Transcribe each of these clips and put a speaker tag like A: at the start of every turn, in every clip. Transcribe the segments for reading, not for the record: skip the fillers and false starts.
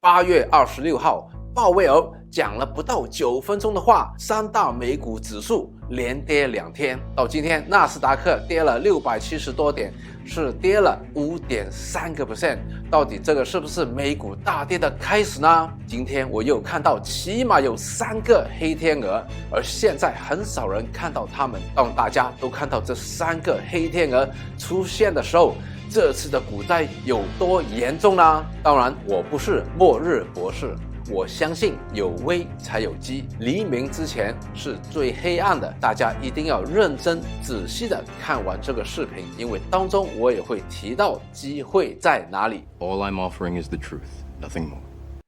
A: 8月26号，鲍威尔讲了不到9分钟的话，三大美股指数连跌2天，到今天纳斯达克跌了670多点，是跌了5.3%。到底这个是不是美股大跌的开始呢？今天我又看到起码有3个黑天鹅，而现在很少人看到它们。当大家都看到这3个黑天鹅出现的时候，这次的股灾有多严重呢？当然，我不是末日博士，我相信有危才有机，黎明之前是最黑暗的。大家一定要认真仔细的看完这个视频，因为当中我也会提到机会在哪里。
B: All I'm offering is the truth, nothing more.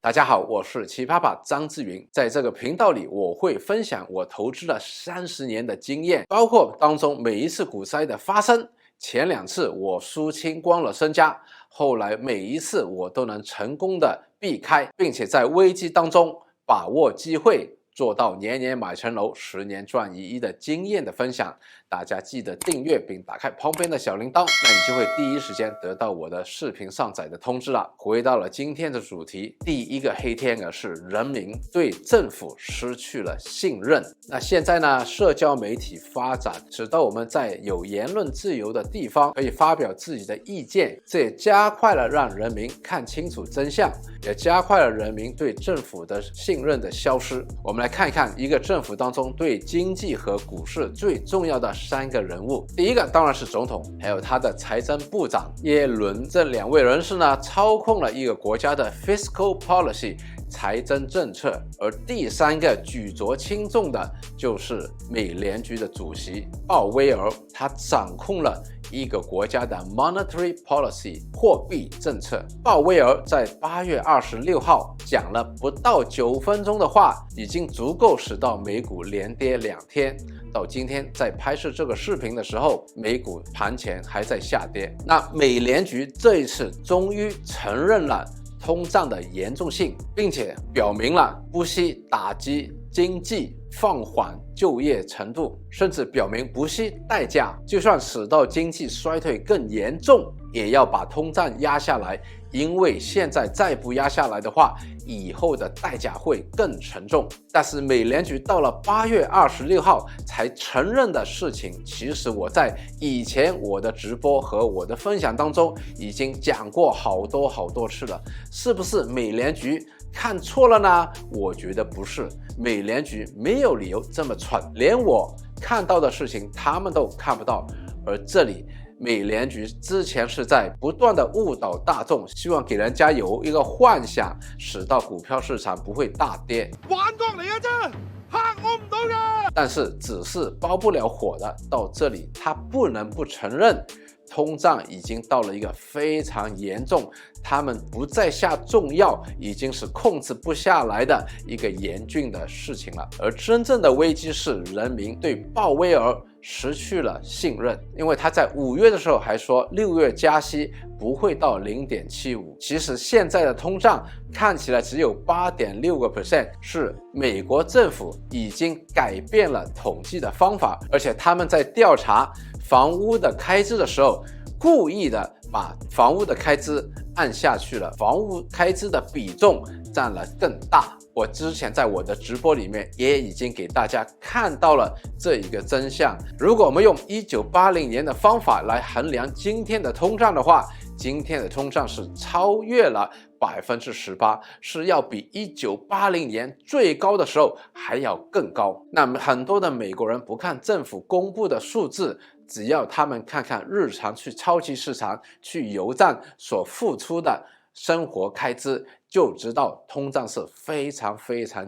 A: 大家好，我是奇葩爸张志云，在这个频道里我会分享我投资了30年的经验，包括当中每一次股灾的发生。前2次我输清光了身家，后来每一次我都能成功的避开，并且在危机当中把握机会，做到年年买层楼，10年赚1亿的经验的分享。大家记得订阅并打开旁边的小铃铛，那你就会第一时间得到我的视频上载的通知了。回到了今天的主题，第一个黑天鹅是人民对政府失去了信任。那现在呢，社交媒体发展使得我们在有言论自由的地方可以发表自己的意见，这也加快了让人民看清楚真相，也加快了人民对政府的信任的消失。我们来看一看一个政府当中对经济和股市最重要的3个人物。第一个当然是总统，还有他的财政部长耶伦。这2位人士呢，操控了一个国家的 fiscal policy 财政政策。而第3个举足轻重的就是美联储的主席鲍威尔，他掌控了一个国家的 monetary policy 货币政策。鲍威尔在8月26号讲了不到9分钟的话，已经足够使到美股连跌2天。到今天在拍摄这个视频的时候，美股盘前还在下跌。那美联储这一次终于承认了通胀的严重性，并且表明了不惜打击经济，放缓就业程度，甚至表明不惜代价，就算使到经济衰退更严重，也要把通胀压下来，因为现在再不压下来的话，以后的代价会更沉重。但是美联储到了8月26号才承认的事情，其实我在以前我的直播和我的分享当中已经讲过好多次了。是不是美联储看错了呢？我觉得不是，美联储没有理由这么蠢，连我看到的事情他们都看不到。而这里美联储之前是在不断的误导大众，希望给人家有一个幻想，使到股票市場不會大跌。
C: 玩過嚟嘅啫，嚇我唔到嘅。
A: 但是只是包不了火的，到这里他不能不承认通胀已经到了一个非常严重，他们不再下重药，已经是控制不下来的一个严峻的事情了。而真正的危机是人民对鲍威尔失去了信任，因为他在5月的时候还说6月加息不会到 0.75%。 其实现在的通胀看起来只有 8.6%， 是美国政府已经改变了统计的方法，而且他们在调查房屋的开支的时候，故意的把房屋的开支按下去了，房屋开支的比重占了更大。我之前在我的直播里面也已经给大家看到了这一个真相。如果我们用1980年的方法来衡量今天的通胀的话，今天的通胀是超越了 18%， 是要比1980年最高的时候还要更高。那么很多的美国人不看政府公布的数字，只要他们看看日常去超级市场去油站所付出的生活开支，就知道通胀是非常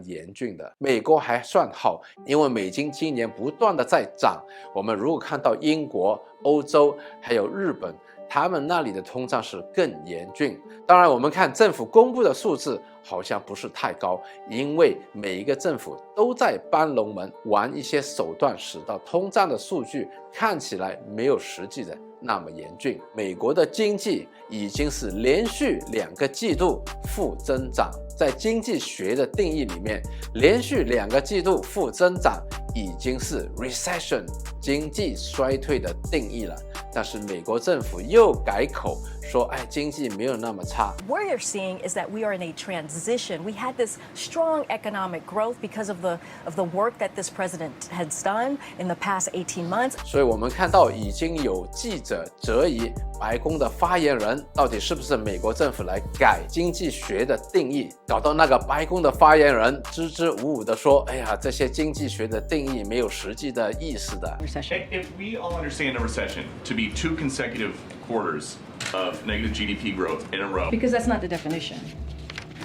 A: 严峻的。美国还算好，因为美金今年不断的在涨。我们如果看到英国、欧洲还有日本，他们那里的通胀是更严峻。当然我们看政府公布的数字好像不是太高，因为每一个政府都在帮龙门玩一些手段，使到通胀的数据看起来没有实际的那么严峻。美国的经济已经是连续2个季度负增长，在经济学的定义里面，连续2个季度负增长已经是 recession 经济衰退的定义了。但是美国政府又改口说，哎，经济没有那么差。
D: What you're seeing is that we are in a transition. We had this strong economic growth because of the work that this president has done in the past 18 months.
A: 所以我们看到已经有记者质疑白宫的发言人到底是不是美国政府来改经济学的定义，搞到那个白宫的发言人支支吾吾的说，哎呀，这些经济学的定义没有实际的意思的。
E: If we all understand a recession to be 2 consecutive quarters of negative GDP growth in a row.
F: Because that's not the definition.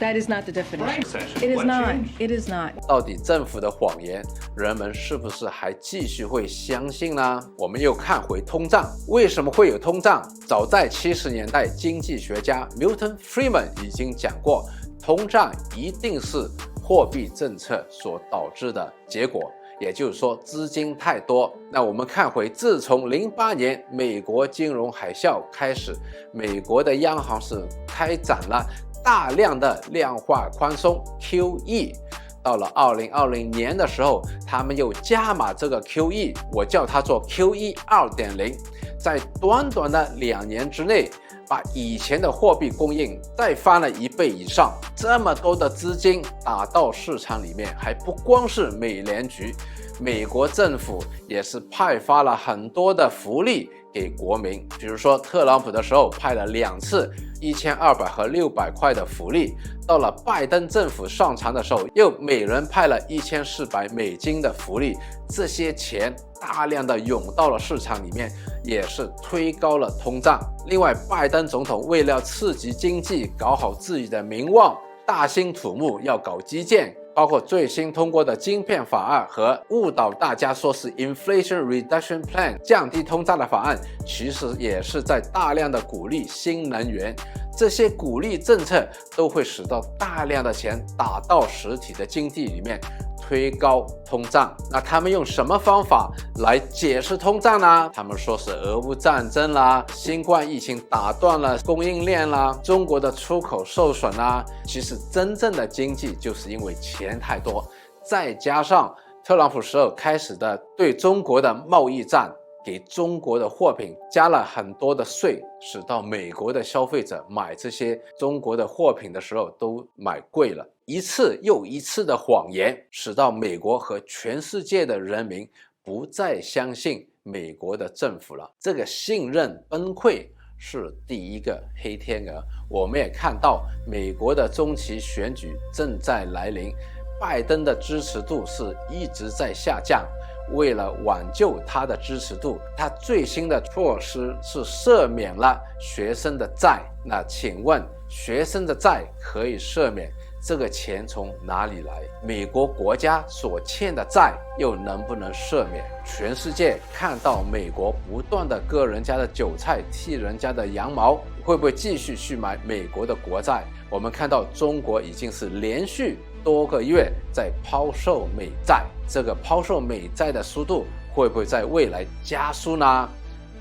F: That is not the definition.
E: Recession.
F: It is
E: What
F: not.
E: changed?
F: It is not.
A: 到底政府的谎言，人们是不是还继续会相信呢？我们又看回通胀，为什么会有通胀？早在70年代，经济学家 Milton Friedman 已经讲过，通胀一定是货币政策所导致的结果。也就是说资金太多。那我们看回自从08年美国金融海啸开始，美国的央行是开展了大量的量化宽松 QE， 到了2020年的时候，他们又加码这个 QE， 我叫它做 QE 2.0， 在短短的2年之内，把以前的货币供应再翻了1倍以上，这么多的资金打到市场里面，还不光是美联储，美国政府也是派发了很多的福利给国民，比如说特朗普的时候派了2次1200和600块的福利，到了拜登政府上场的时候，又每人派了1400美金的福利，这些钱大量的涌到了市场里面，也是推高了通胀。另外，拜登总统为了刺激经济，搞好自己的名望，大兴土木要搞基建，包括最新通过的晶片法案和误导大家说是 Inflation Reduction Plan 降低通胀的法案，其实也是在大量的鼓励新能源。这些鼓励政策都会使到大量的钱打到实体的经济里面，推高通胀。那他们用什么方法来解释通胀呢？他们说是俄乌战争啦，新冠疫情打断了供应链啦，中国的出口受损啦。其实真正的经济就是因为钱太多，再加上特朗普时候开始的对中国的贸易战，给中国的货品加了很多的税，使到美国的消费者买这些中国的货品的时候都买贵了。一次又一次的谎言，使到美国和全世界的人民不再相信美国的政府了。这个信任崩溃是第一个黑天鹅。我们也看到美国的中期选举正在来临，拜登的支持度是一直在下降。为了挽救他的支持度，他最新的措施是赦免了学生的债。那请问，学生的债可以赦免，这个钱从哪里来？美国国家所欠的债又能不能赦免？全世界看到美国不断的割人家的韭菜，剃人家的羊毛，会不会继续去买美国的国债？我们看到中国已经是连续多个月在抛售美债，这个抛售美债的速度会不会在未来加速呢？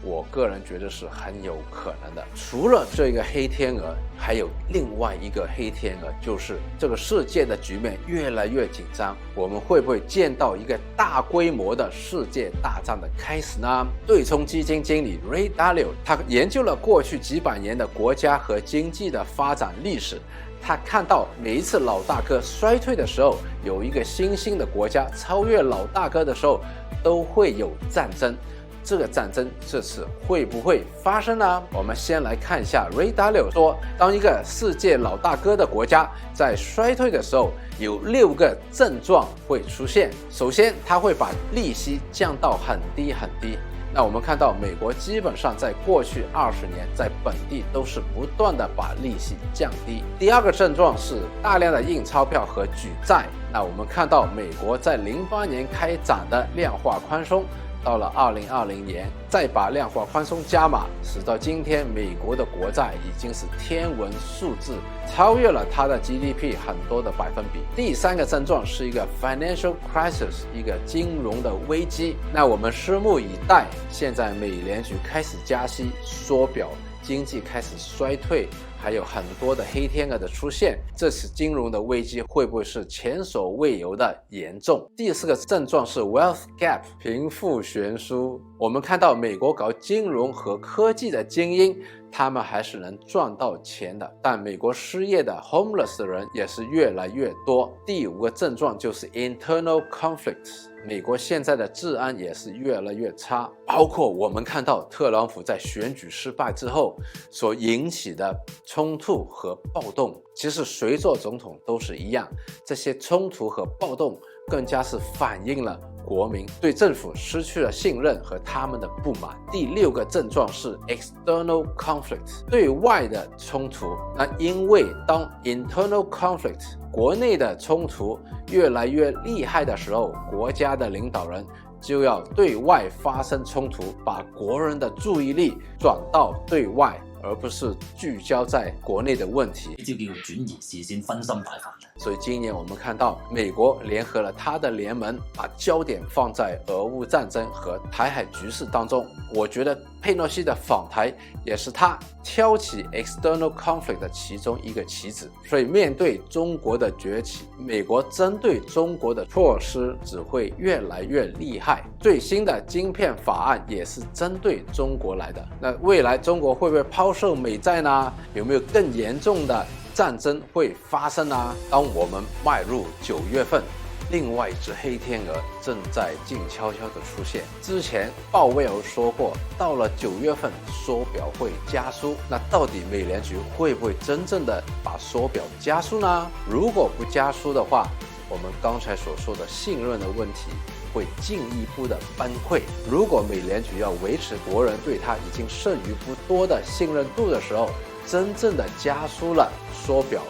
A: 我个人觉得是很有可能的。除了这个黑天鹅，还有另外一个黑天鹅，就是这个世界的局面越来越紧张，我们会不会见到一个大规模的世界大战的开始呢？对冲基金经理 Ray Dalio 他研究了过去几百年的国家和经济的发展历史，他看到每一次老大哥衰退的时候，有一个新兴的国家超越老大哥的时候，都会有战争。这个战争这次会不会发生呢？我们先来看一下 Ray Dalio 说，当一个世界老大哥的国家在衰退的时候，有6个症状会出现。首先，他会把利息降到很低很低。那我们看到美国基本上在过去20年在本地都是不断的把利息降低。第二个症状是大量的印钞票和举债。那我们看到美国在08年开展的量化宽松，到了2020年再把量化宽松加码，使到今天美国的国债已经是天文数字，超越了它的 GDP 很多的百分比。第三个症状是一个 financial crisis， 一个金融的危机。那我们拭目以待，现在美联储开始加息缩表，经济开始衰退，还有很多的黑天鹅的出现，这次金融的危机会不会是前所未有的严重？第4个症状是 wealth gap 贫富悬殊。我们看到美国搞金融和科技的精英，他们还是能赚到钱的，但美国失业的 homeless 的人也是越来越多。第5个症状就是 internal conflict， 美国现在的治安也是越来越差，包括我们看到特朗普在选举失败之后所引起的冲突和暴动，其实谁做总统都是一样，这些冲突和暴动更加是反映了国民对政府失去了信任和他们的不满。第6个症状是 external conflict， 对外的冲突。那因为当 internal conflict 国内的冲突越来越厉害的时候，国家的领导人就要对外发生冲突，把国人的注意力转到对外，而不是聚焦在国内的问题，
G: 呢招叫轉移視線、分心大法。
A: 所以今年我们看到美国联合了他的联盟，把焦点放在俄乌战争和台海局势当中。我觉得佩洛西的访台也是他挑起 external conflict 的其中一个棋子。所以面对中国的崛起，美国针对中国的措施只会越来越厉害。最新的晶片法案也是针对中国来的。那未来中国会不会抛售美债呢？有没有更严重的战争会发生啊？当我们迈入9月份，另外一只黑天鹅正在静悄悄地出现。之前鲍威尔说过，到了9月份缩表会加速，那到底美联储会不会真正的把缩表加速呢？如果不加速的话，我们刚才所说的信任的问题会进一步的崩溃。如果美联储要维持国人对它已经剩余不多的信任度的时候，真正的加速了缩表，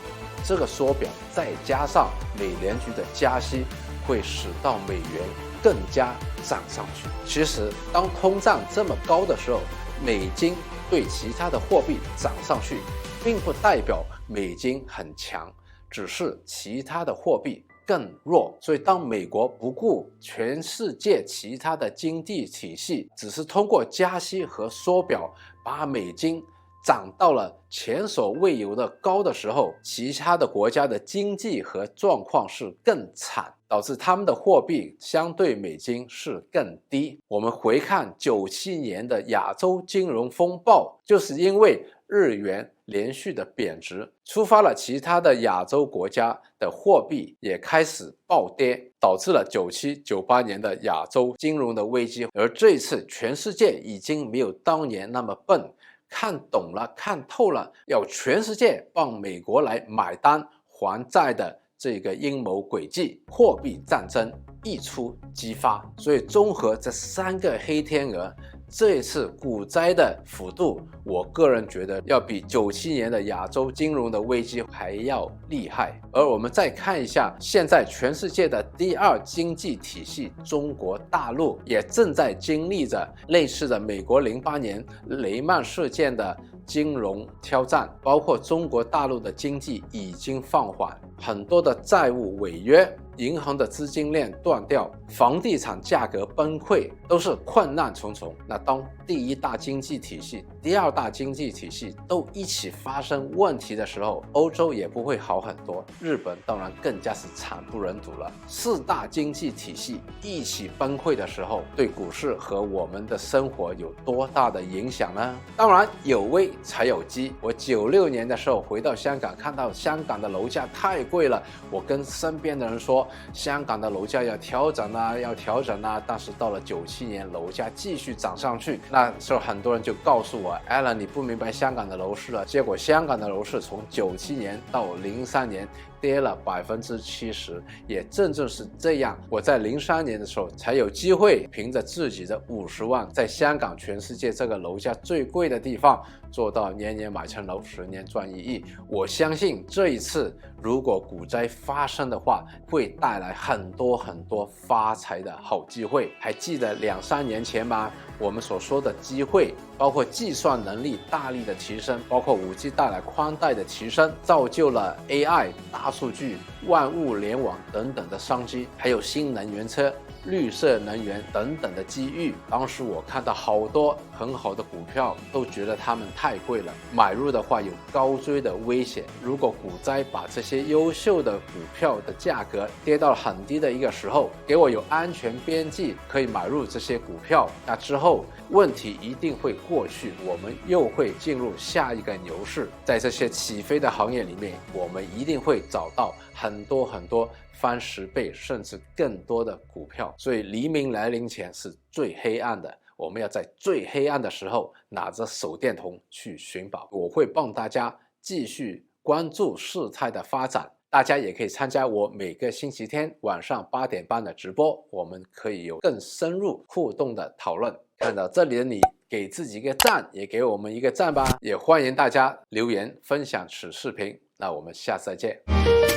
A: 这个缩表再加上美联储的加息，会使到美元更加涨上去。其实当通胀这么高的时候，美金对其他的货币涨上去，并不代表美金很强，只是其他的货币更弱。所以当美国不顾全世界其他的经济体系，只是通过加息和缩表把美金涨到了前所未有的高的时候，其他的国家的经济和状况是更惨，导致他们的货币相对美金是更低。我们回看97年的亚洲金融风暴，就是因为日元连续的贬值，触发了其他的亚洲国家的货币也开始暴跌，导致了97、98年的亚洲金融的危机。而这一次全世界已经没有当年那么笨，看懂了，看透了，要全世界帮美国来买单还债的这个阴谋诡计，货币战争一触即发。所以综合这3个黑天鹅，这一次股灾的幅度，我个人觉得要比97年的亚洲金融的危机还要厉害。而我们再看一下，现在全世界的第2经济体系中国大陆也正在经历着类似的美国08年雷曼事件的金融挑战，包括中国大陆的经济已经放缓，很多的债务违约，银行的资金链断掉，房地产价格崩溃，都是困难重重。那当第1大经济体系、第2大经济体系都一起发生问题的时候，欧洲也不会好很多，日本当然更加是惨不忍睹了。4大经济体系一起崩溃的时候，对股市和我们的生活有多大的影响呢？当然有危才有机。我96年的时候回到香港，看到香港的楼价太贵了，我跟身边的人说香港的楼价要调整啊，要调整啊。但是到了97年，楼价继续涨上去，那时候很多人就告诉我 Alan 你不明白香港的楼市了。结果香港的楼市从97年到03年跌了70%，也正是这样，我在03年的时候才有机会凭着自己的50万，在香港全世界这个楼价最贵的地方做到年年买层楼，10年赚1亿。我相信这一次如果股灾发生的话，会带来很多发财的好机会。还记得2-3年前吗？我们所说的机会，包括计算能力大力的提升，包括5G 带来宽带的提升，造就了 AI、大数据、万物联网等等的商机，还有新能源车、绿色能源等等的机遇。当时我看到好多很好的股票都觉得它们太贵了，买入的话有高追的危险。如果股灾把这些优秀的股票的价格跌到了很低的一个时候，给我有安全边际可以买入这些股票，那之后问题一定会过去，我们又会进入下一个牛市。在这些起飞的行业里面，我们一定会找到很多翻10倍甚至更多的股票。所以黎明来临前是最黑暗的，我们要在最黑暗的时候拿着手电筒去寻宝。我会帮大家继续关注事态的发展，大家也可以参加我每个星期天晚上8点半的直播，我们可以有更深入互动的讨论。看到这里的你，给自己一个赞，也给我们一个赞吧，也欢迎大家留言分享此视频。那我们下次再见。